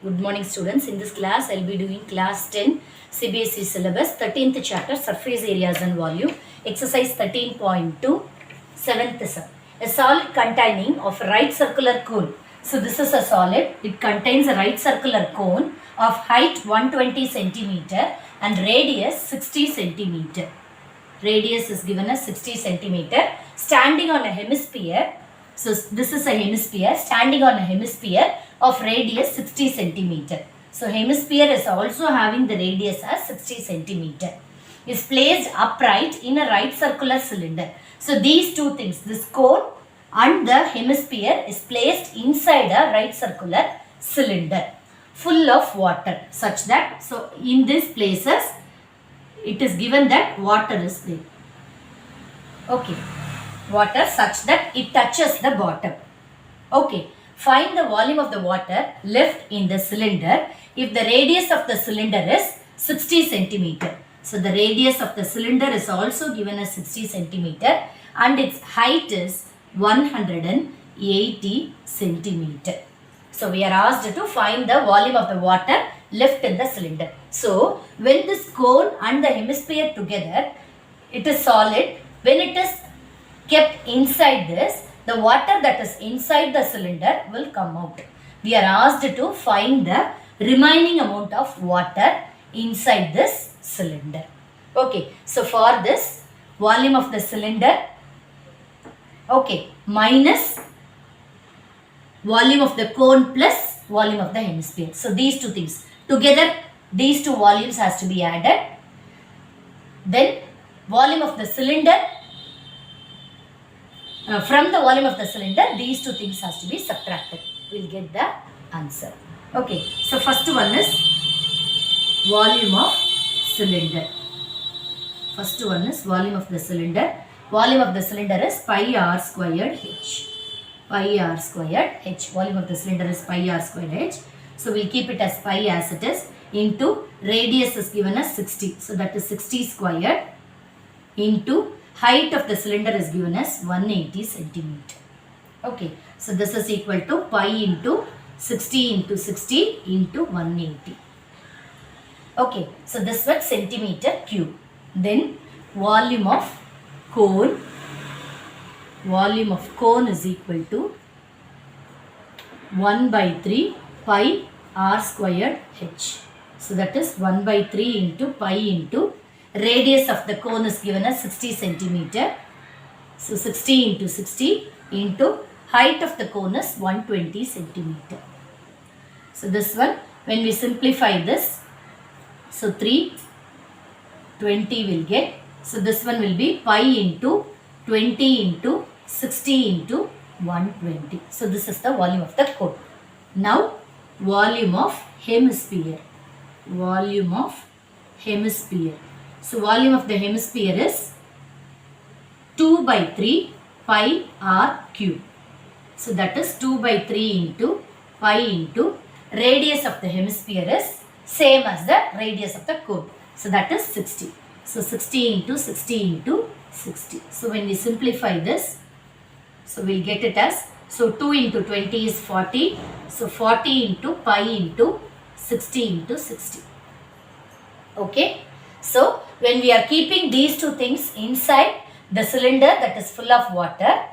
Good morning students. In this class, I'll be doing class 10 CBSE syllabus 13th chapter surface areas and volume exercise 13.2 7th sum. A solid containing of right circular cone. So this is a solid. It contains a right circular cone of height 120 centimeter and radius 60 centimeter. Radius is given as 60 centimeter standing on a hemisphere. So this is a hemisphere standing on a hemisphere of radius 60 centimeter. So hemisphere is also having the radius as 60 centimeter. Is placed upright in a right circular cylinder. So these two things, this cone and the hemisphere is placed inside a right circular cylinder full of water such that, so in these places it is given that water is there. Okay, water such that it touches the bottom. Okay, find the volume of the water left in the cylinder if the radius of the cylinder is 60 centimeter. So the radius of the cylinder is also given as 60 centimeter and its height is 180 centimeter. So we are asked to find the volume of the water left in the cylinder. So when this cone and the hemisphere together, it is solid. When it is kept inside this, the water that is inside the cylinder will come out. We are asked to find the remaining amount of water inside this cylinder. Okay, so for this, volume of the cylinder, okay, minus volume of the cone plus volume of the hemisphere. So these two things together, these two volumes has to be added. Then volume of the cylinder, from the volume of the cylinder, these two things has to be subtracted. We'll get the answer. Okay, so first one is volume of cylinder. First one is volume of the cylinder. Volume of the cylinder is pi r squared h. Pi r squared h. Volume of the cylinder is pi r squared h. So we'll keep it as pi as it is into radius is given as 60. So that is 60 squared into height of the cylinder is given as 180 centimeter. Okay. So this is equal to pi into 60 into 60 into 180. Okay. So this was centimeter cube. Then volume of cone. Volume of cone is equal to 1 by 3 pi r squared h. So that is 1 by 3 into pi into radius of the cone is given as 60 centimeter. So 60 into 60 into height of the cone is 120 centimeter. So this one, when we simplify this, so 320 will get. So this one will be pi into 20 into 60 into 120. So this is the volume of the cone. Now volume of hemisphere. Volume of hemisphere. So volume of the hemisphere is 2 by 3 pi r cube. So that is 2 by 3 into pi into radius of the hemisphere is same as the radius of the cone. So that is 60. So 60 into 60 into 60. So when we simplify this, so we'll get it as, so 2 into 20 is 40. So 40 into pi into 60 into 60. Okay. So when we are keeping these two things inside the cylinder that is full of water,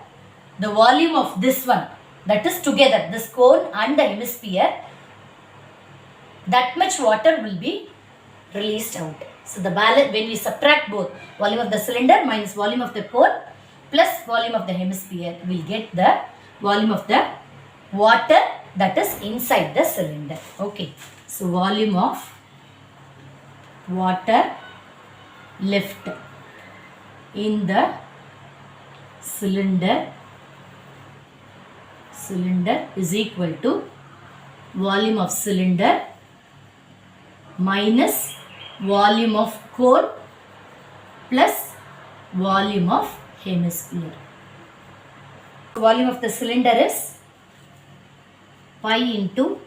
the volume of this one, that is together, this cone and the hemisphere, that much water will be released out. So the balance, when we subtract both volume of the cylinder minus volume of the cone plus volume of the hemisphere, we will get the volume of the water that is inside the cylinder. Okay. So volume of water left in the cylinder is equal to volume of cylinder minus volume of cone plus volume of hemisphere. Volume of the cylinder is pi into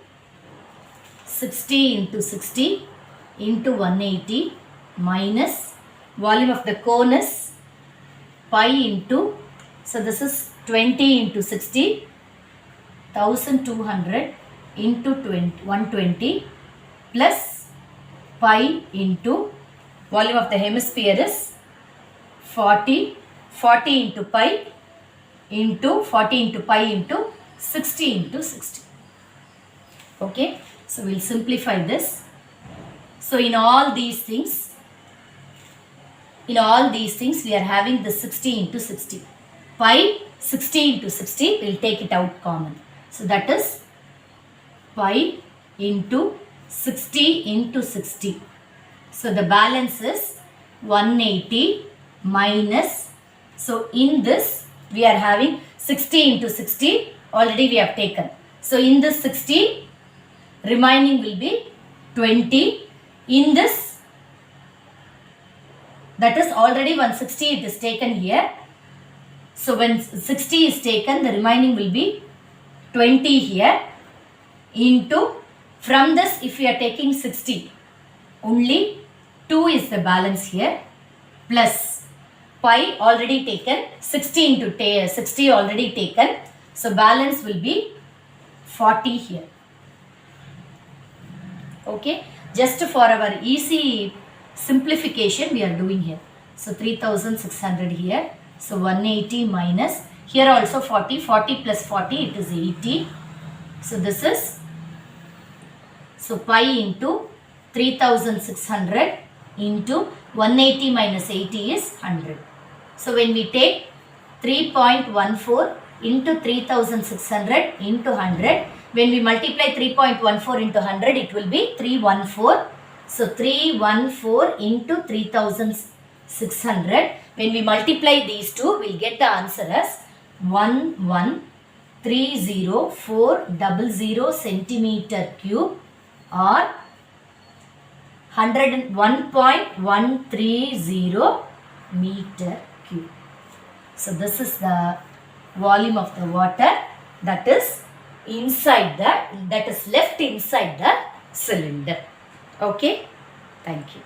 60 into 60 into 180 minus volume of the cone is pi into, so this is 20 into 60, 1200 into 120 plus pi into volume of the hemisphere is 40 into pi into 40 into pi into 60 into 60. Okay, so we'll simplify this. So in all these things we are having the 60 into 60. Pi 60 into 60, we'll take it out common. So that is pi into 60 into 60. So the balance is 180 minus, so in this we are having 60 into 60 already we have taken. So in this 60, remaining will be 20. In this, that is already 160 it is taken here. So when 60 is taken, the remaining will be 20 here into, from this if we are taking 60, only 2 is the balance here, plus pi already taken, 60 into 60 already taken. So balance will be 40 here. Okay, just for our easy simplification we are doing here. So 3600 here. So 180 minus, here also 40 plus 40 it is 80. So this is, so pi into 3600 into 180 minus 80 is 100. So when we take 3.14 into 3600 into 100, when we multiply 3.14 into 100, it will be 314. So 314 into 3600. When we multiply these two, we'll get the answer as 1130400 centimeter cube or 101.130 meter cube. So this is the volume of the water that is inside that is left inside the cylinder. Okay, thank you.